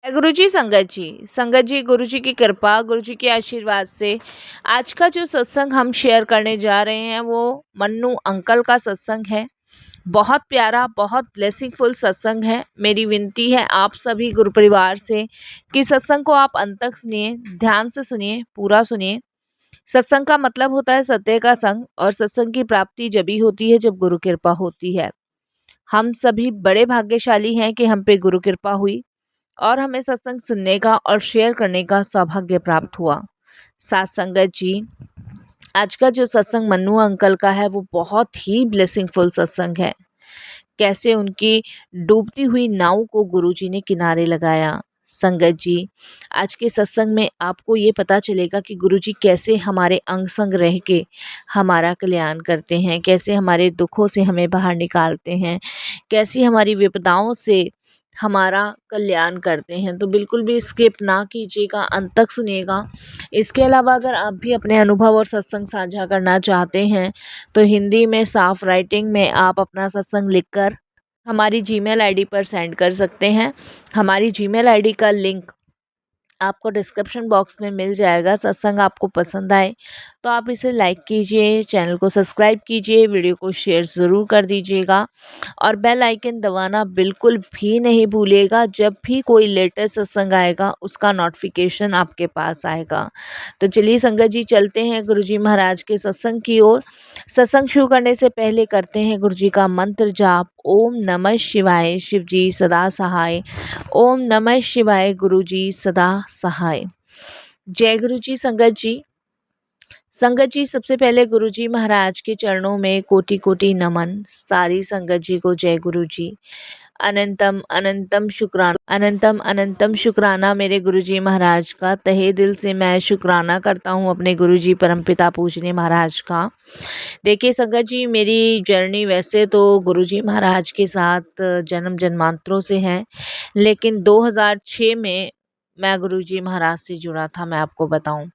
गुरु जी, संगत जी, गुरु जी की कृपा, गुरु जी के आशीर्वाद से आज का जो सत्संग हम शेयर करने जा रहे हैं वो मन्नू अंकल का सत्संग है। बहुत प्यारा, बहुत ब्लेसिंगफुल सत्संग है। मेरी विनती है आप सभी गुरु परिवार से कि सत्संग को आप अंत तक सुनिए, ध्यान से सुनिए, पूरा सुनिए। सत्संग का मतलब होता है सत्य का संग, और सत्संग की प्राप्ति जब ही होती है जब गुरु कृपा होती है। हम सभी बड़े भाग्यशाली हैं कि हम पे गुरु कृपा हुई और हमें सत्संग सुनने का और शेयर करने का सौभाग्य प्राप्त हुआ। साथ संगत जी, आज का जो सत्संग मन्नू अंकल का है वो बहुत ही ब्लेसिंगफुल सत्संग है। कैसे उनकी डूबती हुई नाव को गुरुजी ने किनारे लगाया। संगत जी, आज के सत्संग में आपको ये पता चलेगा कि गुरुजी कैसे हमारे अंग संग रह के हमारा कल्याण करते हैं, कैसे हमारे दुखों से हमें बाहर निकालते हैं, कैसी हमारी विपदाओं से हमारा कल्याण करते हैं। तो बिल्कुल भी स्किप ना कीजिएगा, अंत तक सुनिएगा। इसके अलावा अगर आप भी अपने अनुभव और सत्संग साझा करना चाहते हैं तो हिंदी में साफ राइटिंग में आप अपना सत्संग लिखकर हमारी जीमेल आईडी पर सेंड कर सकते हैं। हमारी जीमेल आईडी का लिंक आपको डिस्क्रिप्शन बॉक्स में मिल जाएगा। सत्संग आपको पसंद आए तो आप इसे लाइक कीजिए, चैनल को सब्सक्राइब कीजिए, वीडियो को शेयर ज़रूर कर दीजिएगा और बेल आइकन दबाना बिल्कुल भी नहीं भूलिएगा। जब भी कोई लेटेस्ट सत्संग आएगा उसका नोटिफिकेशन आपके पास आएगा। तो चलिए संगत जी, चलते हैं गुरुजी महाराज के सत्संग की ओर। सत्संग शुरू करने से पहले करते हैं गुरुजी का मंत्र जाप। ओम नमः शिवाय, शिव जी सदा सहाय। ओम नमः शिवाय, गुरु जी सदा सहाय। जय गुरु जी। संगत जी, सबसे पहले गुरु जी महाराज के चरणों में कोटि कोटि नमन। सारी संगत जी को जय गुरु जी। अनंतम अनंतम शुक्राना मेरे गुरुजी महाराज का। तहे दिल से मैं शुक्राना करता हूँ अपने गुरुजी परमपिता पूजनीय महाराज का। देखिए संगत जी, मेरी जर्नी वैसे तो गुरुजी महाराज के साथ जन्म जन्मांतरों से है, लेकिन 2006 में मैं गुरुजी महाराज से जुड़ा था, मैं आपको बताऊं।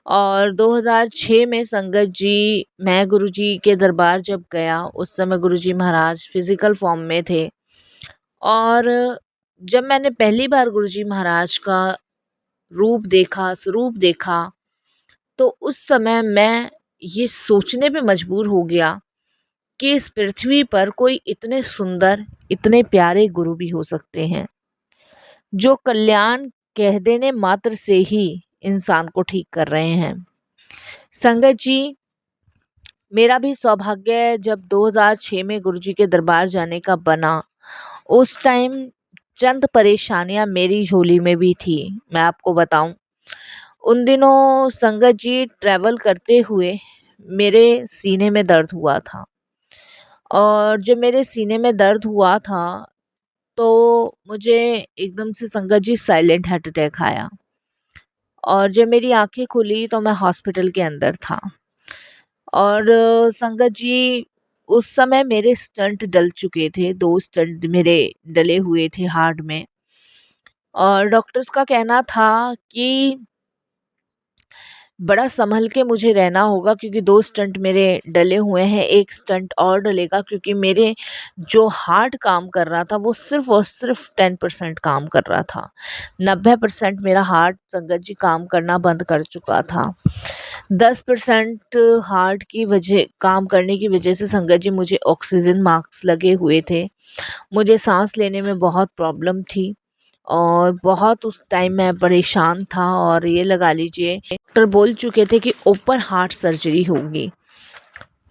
और 2006 में संगत जी, मैं गुरुजी के दरबार जब गया उस समय गुरुजी महाराज फिजिकल फॉर्म में थे। और जब मैंने पहली बार गुरुजी महाराज का रूप देखा, स्वरूप देखा, तो उस समय मैं ये सोचने पे मजबूर हो गया कि इस पृथ्वी पर कोई इतने सुंदर, इतने प्यारे गुरु भी हो सकते हैं, जो कल्याण कह देने मात्र से ही इंसान को ठीक कर रहे हैं। संगत जी, मेरा भी सौभाग्य जब 2006 में गुरुजी के दरबार जाने का बना, उस टाइम चंद परेशानियां मेरी झोली में भी थी। मैं आपको बताऊं, उन दिनों संगत जी ट्रैवल करते हुए मेरे सीने में दर्द हुआ था। और जब मेरे सीने में दर्द हुआ था तो मुझे एकदम से संगत जी साइलेंट हार्ट अटैक आया। और जब मेरी आंखें खुली तो मैं हॉस्पिटल के अंदर था। और संगत जी, उस समय मेरे स्टंट डल चुके थे, 2 स्टंट मेरे डले हुए थे हार्ट में। और डॉक्टर्स का कहना था कि बड़ा संभल के मुझे रहना होगा, क्योंकि 2 स्टंट मेरे डले हुए हैं, 1 स्टंट और डलेगा, क्योंकि मेरे जो हार्ट काम कर रहा था वो सिर्फ़ और सिर्फ़ 10% काम कर रहा था। 90% मेरा हार्ट संगत जी काम करना बंद कर चुका था। 10% हार्ट की वजह काम करने की वजह से संगत जी मुझे ऑक्सीजन मास्क लगे हुए थे। मुझे सांस लेने में बहुत प्रॉब्लम थी और बहुत उस टाइम मैं परेशान था। और ये लगा लीजिए, डॉक्टर बोल चुके थे कि ओपन हार्ट सर्जरी होगी।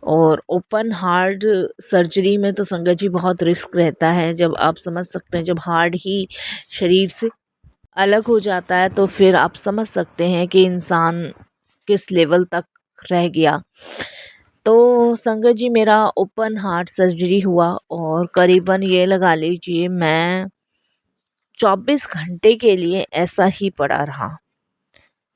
और ओपन हार्ट सर्जरी में तो संगत जी बहुत रिस्क रहता है। जब आप समझ सकते हैं, जब हार्ट ही शरीर से अलग हो जाता है तो फिर आप समझ सकते हैं कि इंसान किस लेवल तक रह गया। तो संगत जी, मेरा ओपन हार्ट सर्जरी हुआ और करीबन ये लगा लीजिए मैं 24 घंटे के लिए ऐसा ही पड़ा रहा।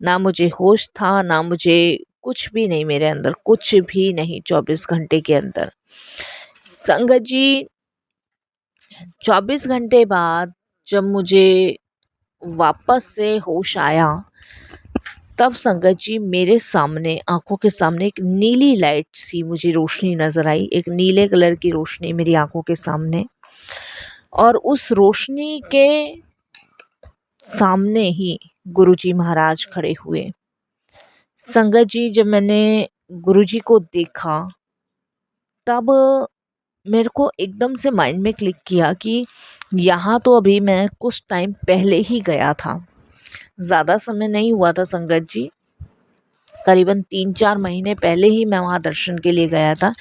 ना मुझे होश था, ना मुझे कुछ भी नहीं, मेरे अंदर कुछ भी नहीं 24 घंटे के अंदर। संगत जी, 24 घंटे बाद जब मुझे वापस से होश आया, तब संगत जी मेरे सामने, आंखों के सामने एक नीली लाइट सी मुझे रोशनी नज़र आई, एक नीले कलर की रोशनी मेरी आंखों के सामने। और उस रोशनी के सामने ही गुरुजी महाराज खड़े हुए। संगत जी, जब मैंने गुरुजी को देखा तब मेरे को एकदम से माइंड में क्लिक किया कि यहाँ तो अभी मैं कुछ टाइम पहले ही गया था। ज़्यादा समय नहीं हुआ था संगत जी, करीबन 3-4 महीने पहले ही मैं वहाँ दर्शन के लिए गया था,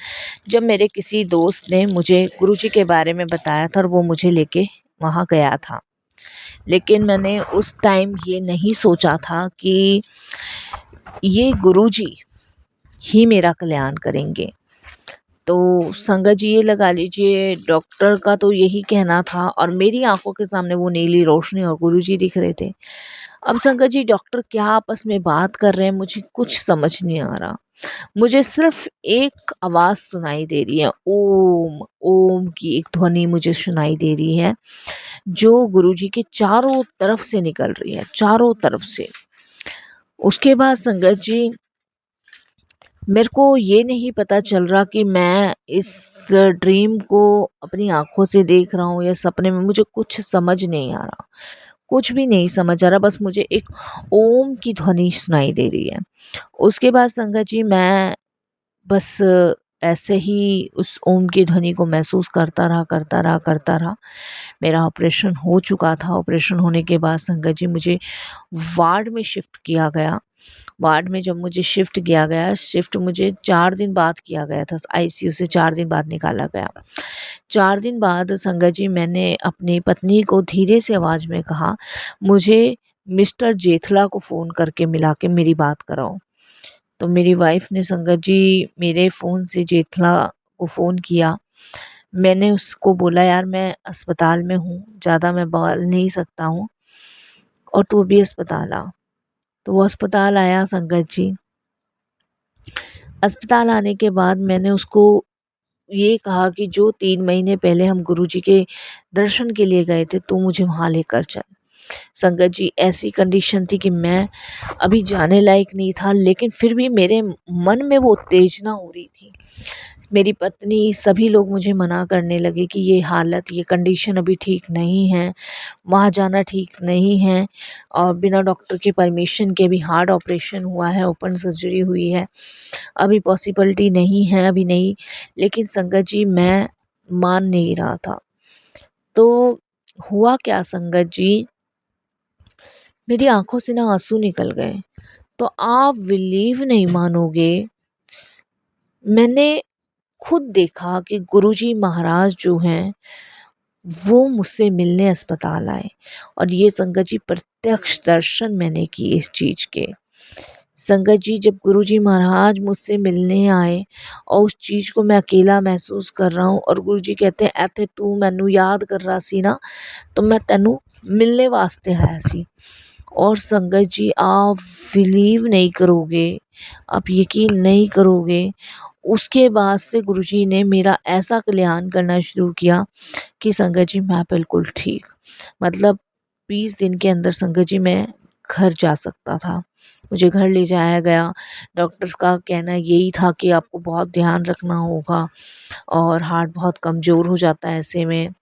जब मेरे किसी दोस्त ने मुझे गुरुजी के बारे में बताया था और वो मुझे लेके वहाँ गया था। लेकिन मैंने उस टाइम ये नहीं सोचा था कि ये गुरुजी ही मेरा कल्याण करेंगे। तो संगत जी, ये लगा लीजिए डॉक्टर का तो यही कहना था और मेरी आंखों के सामने वो नीली रोशनी और गुरुजी दिख रहे थे। अब संगत जी, डॉक्टर क्या आपस में बात कर रहे हैं मुझे कुछ समझ नहीं आ रहा। मुझे सिर्फ एक आवाज़ सुनाई दे रही है, ओम ओम की एक ध्वनि मुझे सुनाई दे रही है, जो गुरुजी के चारों तरफ से निकल रही है, चारों तरफ से। उसके बाद संगत जी, मेरे को ये नहीं पता चल रहा कि मैं इस ड्रीम को अपनी आँखों से देख रहा हूँ या सपने में, मुझे कुछ समझ नहीं आ रहा। कुछ भी नहीं समझ आ रहा, बस मुझे एक ओम की ध्वनि सुनाई दे रही है। उसके बाद संगत जी, मैं बस ऐसे ही उस ओम की ध्वनि को महसूस करता रहा, करता रहा, करता रहा। मेरा ऑपरेशन हो चुका था। ऑपरेशन होने के बाद संगत जी, मुझे वार्ड में शिफ्ट किया गया। वार्ड में जब मुझे शिफ्ट किया गया, शिफ्ट मुझे 4 दिन बाद किया गया था, आईसीयू से 4 दिन बाद निकाला गया। 4 दिन बाद संगत जी, मैंने अपनी पत्नी को धीरे से आवाज़ में कहा, मुझे मिस्टर जेठला को फ़ोन करके मिला के मेरी बात कराओ। तो मेरी वाइफ़ ने संगत जी मेरे फ़ोन से जेठला को फ़ोन किया। मैंने उसको बोला, यार मैं अस्पताल में हूँ, ज़्यादा मैं बोल नहीं सकता हूँ और तू भी अस्पताल आ। तो वो अस्पताल आया संगत जी। अस्पताल आने के बाद मैंने उसको ये कहा कि जो 3 महीने पहले हम गुरुजी के दर्शन के लिए गए थे, तू मुझे वहाँ लेकर चल। संगत जी, ऐसी कंडीशन थी कि मैं अभी जाने लायक नहीं था, लेकिन फिर भी मेरे मन में वो उत्तेजना हो रही थी। मेरी पत्नी, सभी लोग मुझे मना करने लगे कि ये हालत, ये कंडीशन अभी ठीक नहीं है, वहाँ जाना ठीक नहीं है और बिना डॉक्टर की परमिशन के भी हार्ट ऑपरेशन हुआ है, ओपन सर्जरी हुई है, अभी पॉसिबिलिटी नहीं है, अभी नहीं। लेकिन संगत जी, मैं मान नहीं रहा था। तो हुआ क्या संगत जी, मेरी आँखों से ना आँसू निकल गए। तो आप बिलीव नहीं मानोगे, मैंने खुद देखा कि गुरुजी महाराज जो हैं, वो मुझसे मिलने अस्पताल आए और ये संगत जी प्रत्यक्ष दर्शन मैंने किए इस चीज़ के। संगत जी, जब गुरुजी महाराज मुझसे मिलने आए और उस चीज़ को मैं अकेला महसूस कर रहा हूँ और गुरुजी कहते हैं, "इत्थे तू मैनू याद कर रहा सी ना, तो मैं तेनू मिलने वास्ते आया सी।" और संगत जी, आप बिलीव नहीं करोगे, आप यकीन नहीं करोगे, उसके बाद से गुरुजी ने मेरा ऐसा कल्याण करना शुरू किया कि संगत जी, मैं बिल्कुल ठीक, मतलब 20 दिन के अंदर संगत जी मैं घर जा सकता था। मुझे घर ले जाया गया। डॉक्टर्स का कहना यही था कि आपको बहुत ध्यान रखना होगा और हार्ट बहुत कमज़ोर हो जाता है ऐसे में,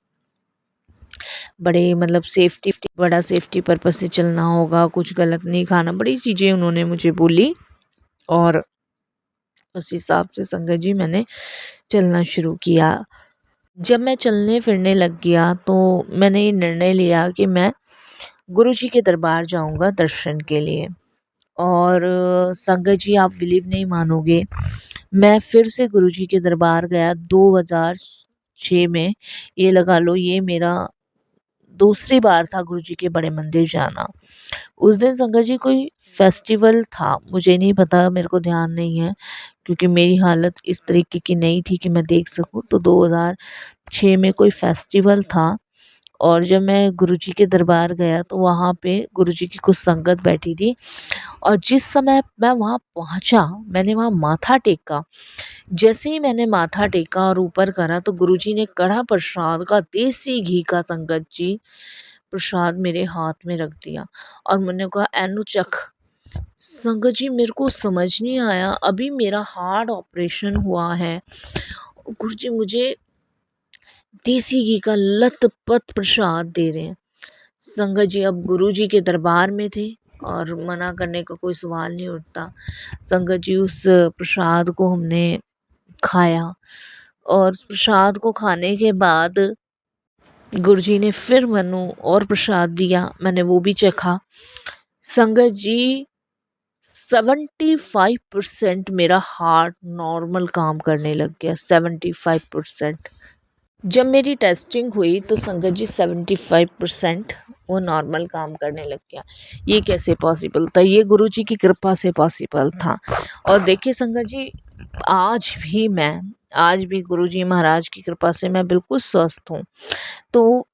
बड़े मतलब बड़ा सेफ्टी पर्पज़ से चलना होगा, कुछ गलत नहीं खाना, बड़ी चीज़ें उन्होंने मुझे बोली और उस हिसाब से संगत जी मैंने चलना शुरू किया। जब मैं चलने फिरने लग गया तो मैंने ये निर्णय लिया कि मैं गुरुजी के दरबार जाऊंगा दर्शन के लिए। और संगत जी, आप बिलीव नहीं मानोगे, मैं फिर से गुरुजी के दरबार गया 2006 में। ये लगा लो, ये मेरा दूसरी बार था गुरुजी के बड़े मंदिर जाना। उस दिन संगत जी कोई फेस्टिवल था, मुझे नहीं पता, मेरे को ध्यान नहीं है क्योंकि मेरी हालत इस तरीके की नहीं थी कि मैं देख सकूं। तो 2006 में कोई फेस्टिवल था और जब मैं गुरुजी के दरबार गया तो वहाँ पे गुरुजी की कुछ संगत बैठी थी और जिस समय मैं वहाँ पहुँचा, मैंने वहाँ माथा टेका। जैसे ही मैंने माथा टेका और ऊपर करा तो गुरुजी ने कड़ा प्रसाद का, देसी घी का संगत जी, प्रसाद मेरे हाथ में रख दिया और मैंने कहा, एनु चख। संगत जी, मेरे को समझ नहीं आया, अभी मेरा हार्ट ऑपरेशन हुआ है, गुरुजी मुझे देसी घी का लथपथ प्रसाद दे रहे हैं। संगत जी अब गुरु जी के दरबार में थे और मना करने का कोई सवाल नहीं उठता। संगत जी उस प्रसाद को हमने खाया और उस प्रसाद को खाने के बाद गुरु जी ने फिर मनु और प्रसाद दिया, मैंने वो भी चखा। संगत जी 75% मेरा हार्ट नॉर्मल काम करने लग गया। 75% जब मेरी टेस्टिंग हुई तो संगत जी 75% वो नॉर्मल काम करने लग गया। ये कैसे पॉसिबल था? ये गुरु जी की कृपा से पॉसिबल था। और देखिए संगत जी, आज भी गुरु जी महाराज की कृपा से मैं बिल्कुल स्वस्थ हूँ। तो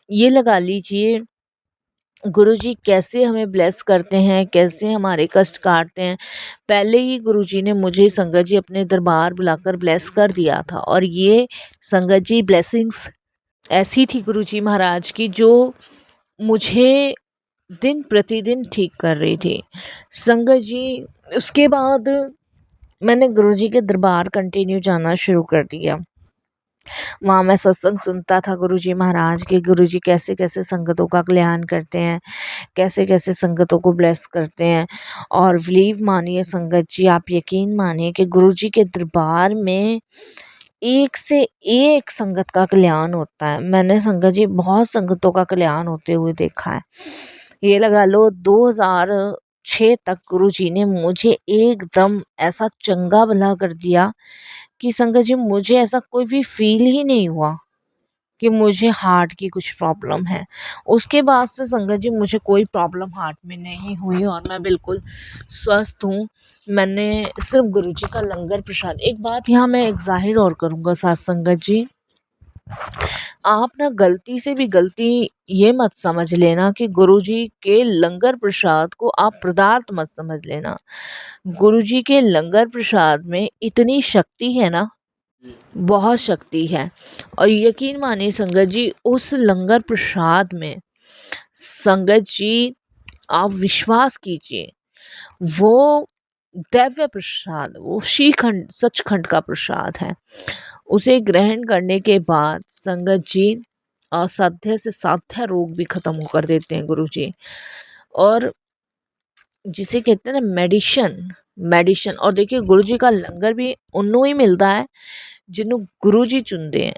ये लगा लीजिए गुरु जी कैसे हमें ब्लेस करते हैं, कैसे हमारे कष्ट काटते हैं। पहले ही गुरु जी ने मुझे संगत जी अपने दरबार बुलाकर ब्लेस कर दिया था और ये संगत जी ब्लेसिंग्स ऐसी थी गुरु जी महाराज की जो मुझे दिन प्रतिदिन ठीक कर रही थी। संगत जी उसके बाद मैंने गुरु जी के दरबार कंटिन्यू जाना शुरू कर दिया। वहाँ मैं सत्संग सुनता था गुरु जी महाराज के, गुरु जी कैसे कैसे संगतों का कल्याण करते हैं, कैसे कैसे संगतों को ब्लेस करते हैं। और बिलीव मानिए संगत जी, आप यकीन मानिए कि गुरु जी के दरबार में एक से एक संगत का कल्याण होता है। मैंने संगत जी बहुत संगतों का कल्याण होते हुए देखा है। ये लगा लो 2006 तक गुरु जी ने मुझे एकदम ऐसा चंगा भला कर दिया कि संगत जी मुझे ऐसा कोई भी फील ही नहीं हुआ कि मुझे हार्ट की कुछ प्रॉब्लम है। उसके बाद से संगत जी मुझे कोई प्रॉब्लम हार्ट में नहीं हुई और मैं बिल्कुल स्वस्थ हूँ। मैंने सिर्फ गुरु जी का लंगर प्रसाद, एक बात यहाँ मैं एक जाहिर और करूँगा साथ संगत जी, आप ना गलती से भी गलती ये मत समझ लेना कि गुरु जी के लंगर प्रसाद को आप पदार्थ मत समझ लेना। गुरु जी के लंगर प्रसाद में इतनी शक्ति है ना, बहुत शक्ति है। और यकीन मानिए संगत जी उस लंगर प्रसाद में संगत जी आप विश्वास कीजिए, वो दैव्य प्रसाद, वो श्रीखंड सचखंड का प्रसाद है। उसे ग्रहण करने के बाद संगत जी असाध्य से साध्य रोग भी खत्म कर देते हैं गुरु जी। और जिसे कहते हैं ना मेडिशन, मेडिशन। और देखिए गुरु जी का लंगर भी उन्हों ही मिलता है जिन्हों गुरु जी चुनते हैं।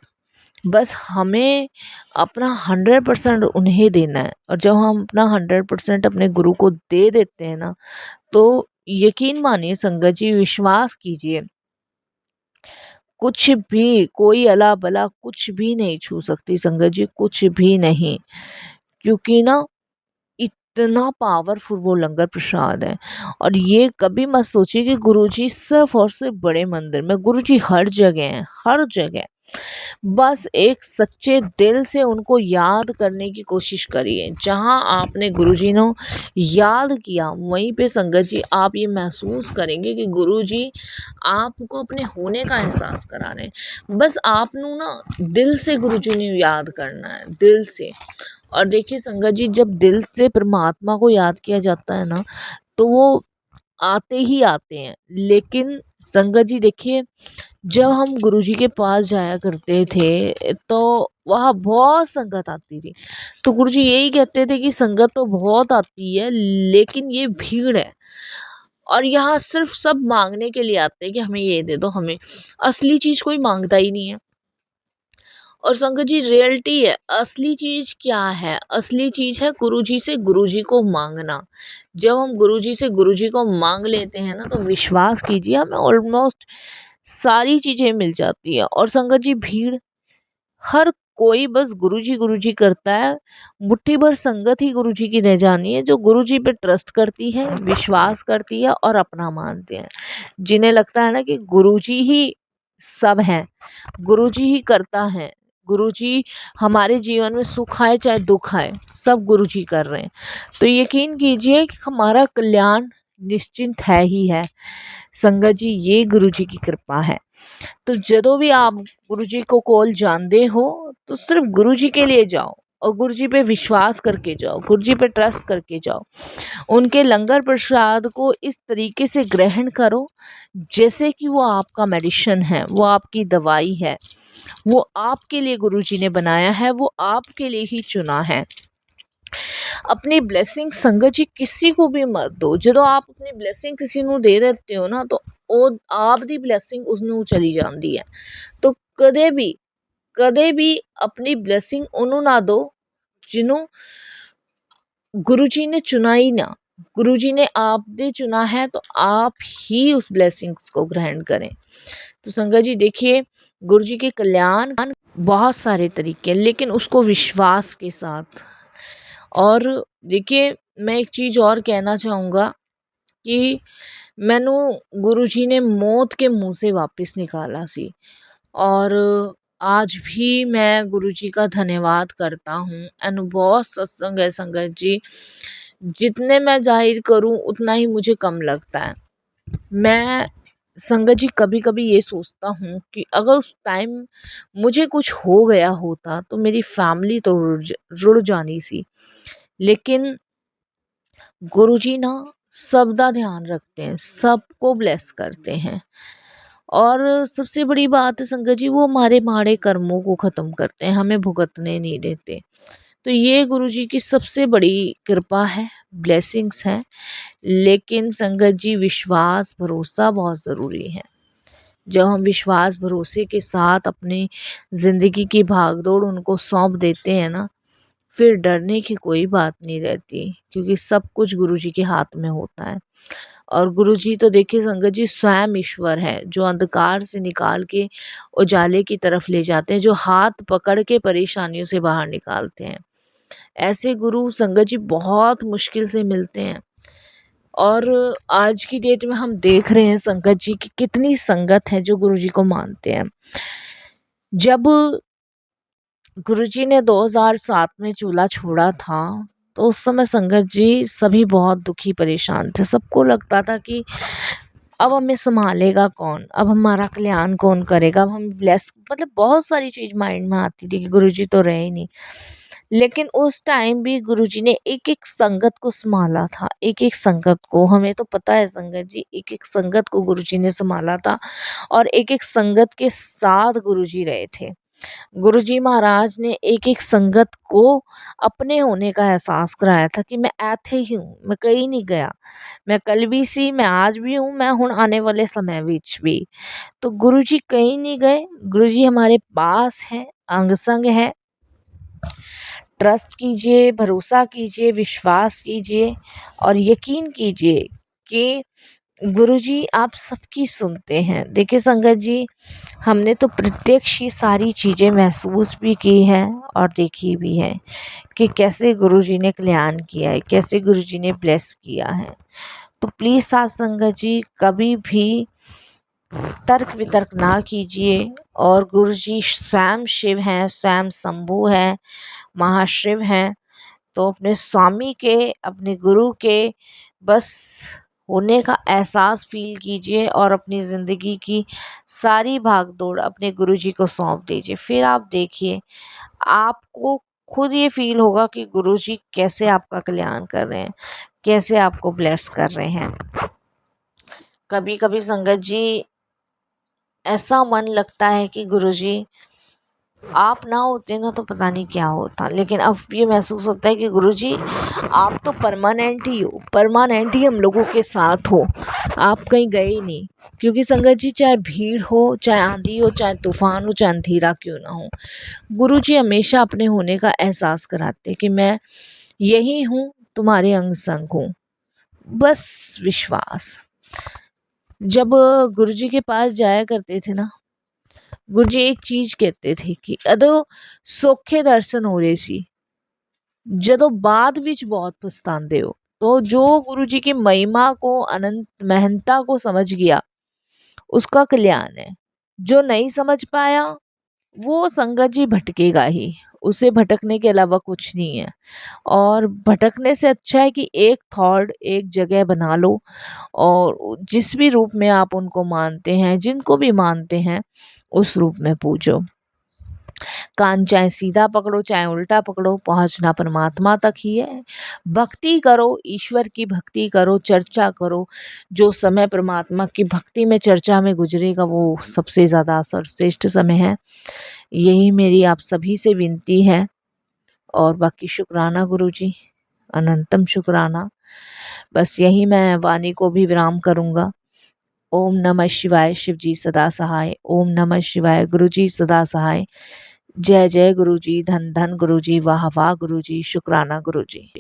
बस हमें अपना 100% उन्हें देना है। और जब हम अपना 100% अपने गुरु को दे देते हैं ना, तो यकीन मानिए संगत जी, विश्वास कीजिए, कुछ भी, कोई अला बला कुछ भी नहीं छू सकती संगत जी, कुछ भी नहीं। क्योंकि ना इतना पावरफुल वो लंगर प्रसाद है। और ये कभी मत सोचिए कि गुरुजी सिर्फ और सिर्फ बड़े मंदिर में, गुरुजी हर जगह हैं, हर जगह। बस एक सच्चे दिल से उनको याद करने की कोशिश करिए। जहाँ आपने गुरुजी ने याद किया वहीं पे संगत जी आप ये महसूस करेंगे कि गुरुजी आपको अपने होने का एहसास करा रहे हैं। बस आपनू ना दिल से गुरुजी ने याद करना है, दिल से। और देखिए संगत जी, जब दिल से परमात्मा को याद किया जाता है ना, तो वो आते ही आते हैं। लेकिन संगत जी देखिए, जब हम गुरुजी के पास जाया करते थे तो वहाँ बहुत संगत आती थी। तो गुरुजी यही कहते थे कि संगत तो बहुत आती है लेकिन ये भीड़ है। और यहाँ सिर्फ सब मांगने के लिए आते हैं कि हमें ये दे दो, हमें असली चीज़ कोई मांगता ही नहीं है। और संगत जी रियलिटी है, असली चीज़ क्या है? असली चीज़ है गुरुजी से गुरुजी को मांगना। जब हम गुरुजी से गुरुजी को मांग लेते हैं ना, तो विश्वास कीजिए हमें ऑलमोस्ट सारी चीज़ें मिल जाती है। और संगत जी भीड़, हर कोई बस गुरुजी करता है। मुट्ठी भर संगत ही गुरुजी की रह जानी है जो गुरुजी पे ट्रस्ट करती है, विश्वास करती है और अपना मानते हैं। जिन्हें लगता है ना कि गुरुजी ही सब हैं, गुरुजी ही करता है, गुरुजी हमारे जीवन में सुख आए चाहे दुख आए, सब गुरुजी कर रहे हैं। तो यकीन कीजिए कि हमारा कल्याण निश्चिंत है ही है। संगत जी ये गुरुजी की कृपा है। तो ਜਦੋਂ भी आप गुरुजी को कॉल जानते हो तो सिर्फ गुरुजी के लिए जाओ और गुरुजी पे विश्वास करके जाओ, गुरुजी पे ट्रस्ट करके जाओ। उनके लंगर प्रसाद को इस तरीके से ग्रहण करो जैसे कि वो आपका मेडिसिन है, वो आपकी दवाई है, वो आपके लिए गुरुजी ने बनाया है, वो आपके लिए ही चुना है। अपनी ब्लेसिंग संगत जी किसी को भी मत दो। ਜਦੋਂ आप अपनी ब्लेसिंग किसी ਨੂੰ ਦੇ ਦਿੱਤੇ ਹੋ ਨਾ ਤਾਂ ਉਹ ਆਪ ਦੀ ਬਲੇਸਿੰਗ ਉਸ ਨੂੰ ਚਲੀ ਜਾਂਦੀ ਹੈ। ਤਾਂ ਕਦੇ ਵੀ ਆਪਣੀ ਬਲੇਸਿੰਗ ਉਹਨੂੰ ਨਾ ਦਿਓ ਜਿਹਨੂੰ गुरु जी ने चुना ही ना। गुरु जी ने आप दे चुना है तो आप ही उस ब्लेसिंग्स को ग्रहण करें। तो संगत जी देखिए, गुरु जी के कल्याण बहुत सारे तरीके हैं, लेकिन उसको विश्वास के साथ। और देखिए, मैं एक चीज़ और कहना चाहूँगा कि मैनू गुरु जी ने मौत के मुंह से वापस निकाला सी, और आज भी मैं गुरु जी का धन्यवाद करता हूँ। एंड बहुत सत्संग है संगत जी, जितने मैं जाहिर करूँ उतना ही मुझे कम लगता है। मैं संगत जी कभी कभी ये सोचता हूँ कि अगर उस टाइम मुझे कुछ हो गया होता तो मेरी फैमिली तो रुड़ जानी सी। लेकिन गुरु जी ना सबका ध्यान रखते हैं, सबको ब्लेस करते हैं। और सबसे बड़ी बात है संगत जी, वो हमारे माड़े कर्मों को ख़त्म करते हैं, हमें भुगतने नहीं देते। तो ये गुरु जी की सबसे बड़ी कृपा है, ब्लेसिंग्स हैं। लेकिन संगत जी विश्वास भरोसा बहुत ज़रूरी है। जब हम विश्वास भरोसे के साथ अपनी ज़िंदगी की भागदौड़ उनको सौंप देते हैं ना, फिर डरने की कोई बात नहीं रहती, क्योंकि सब कुछ गुरु जी के हाथ में होता है। और गुरु जी तो देखिए संगत जी स्वयं ईश्वर है, जो अंधकार से निकाल के उजाले की तरफ ले जाते हैं, जो हाथ पकड़ के परेशानियों से बाहर निकालते हैं। ऐसे गुरु संगत जी बहुत मुश्किल से मिलते हैं। और आज की डेट में हम देख रहे हैं संगत जी की कितनी संगत है जो गुरु जी को मानते हैं। जब गुरु जी ने 2007 में चूल्हा छोड़ा था, तो उस समय संगत जी सभी बहुत दुखी परेशान थे। सबको लगता था कि अब हमें संभालेगा कौन, अब हमारा कल्याण कौन करेगा, अब हम ब्लेस, मतलब बहुत सारी चीज़ माइंड में आती थी कि गुरु जी तो रहे ही नहीं। लेकिन उस टाइम भी गुरु जी ने एक एक संगत को संभाला था, एक एक संगत को। हमें तो पता है संगत जी, एक एक संगत को गुरु जी ने संभाला था, और एक एक संगत के साथ गुरु जी रहे थे। गुरु जी महाराज ने एक एक संगत को अपने होने का एहसास कराया था कि मैं ऐथे ही हूँ, मैं कहीं नहीं गया, मैं कल भी सी, मैं आज भी हूँ, मैं हुण आने वाले समय विच भी। तो गुरु जी कहीं नहीं गए, गुरु जी हमारे पास है, अंग संग है। ट्रस्ट कीजिए, भरोसा कीजिए, विश्वास कीजिए और यकीन कीजिए कि गुरु जी आप सबकी सुनते हैं। देखिए संगत जी, हमने तो प्रत्यक्ष ही सारी चीज़ें महसूस भी की हैं और देखी भी हैं कि कैसे गुरु जी ने कल्याण किया है, कैसे गुरु जी ने ब्लेस किया है। तो प्लीज़ साथ संगत जी कभी भी तर्क वितर्क ना कीजिए। और गुरु जी स्वयं शिव हैं, स्वयं शंभु हैं, महाशिव हैं। तो अपने स्वामी के, अपने गुरु के बस होने का एहसास फील कीजिए और अपनी ज़िंदगी की सारी भाग दौड़ अपने गुरु जी को सौंप दीजिए। फिर आप देखिए, आपको खुद ये फील होगा कि गुरु जी कैसे आपका कल्याण कर रहे हैं, कैसे आपको ब्लेस कर रहे हैं। कभी कभी संगत जी ऐसा मन लगता है कि गुरु जी आप ना होते ना तो पता नहीं क्या होता। लेकिन अब ये महसूस होता है कि गुरुजी आप तो परमानेंट ही हो, परमानेंट ही हम लोगों के साथ हो, आप कहीं गए ही नहीं। क्योंकि संगत जी चाहे भीड़ हो, चाहे आंधी हो, चाहे तूफान हो, चाहे अंधेरा क्यों ना हो, गुरुजी हमेशा अपने होने का एहसास कराते कि मैं यही हूँ, तुम्हारे अंग संग हूँ, बस विश्वास। जब गुरुजी के पास जाया करते थे ना, गुरु जी एक चीज कहते थे कि अदो सौखे दर्शन हो रहे सी, जदों बाद विच बहुत पछतांदे हो। तो जो गुरु जी की महिमा को, अनंत महंता को समझ गया, उसका कल्याण है। जो नहीं समझ पाया वो संगत जी भटकेगा ही, उसे भटकने के अलावा कुछ नहीं है। और भटकने से अच्छा है कि एक थॉट, एक जगह बना लो और जिस भी रूप में आप उनको मानते हैं, जिनको भी मानते हैं, उस रूप में पूजो। कान चाहे सीधा पकड़ो चाहे उल्टा पकड़ो, पहुंचना परमात्मा तक ही है। भक्ति करो, ईश्वर की भक्ति करो, चर्चा करो। जो समय परमात्मा की भक्ति में, चर्चा में गुजरेगा वो सबसे ज़्यादा सर्वश्रेष्ठ समय है। यही मेरी आप सभी से विनती है। और बाकी शुक्राना गुरु जी। अनंतम शुक्राना। बस यही मैं वाणी को भी विराम करूँगा। ओम नमः शिवाय, शिव जी सदा सहाय। ओम नमः शिवाय, गुरु जी सदा सहाय। जय जय गुरु जी, धन धन गुरु जी, वाह वाह गुरु जी, शुक्राना गुरु जी।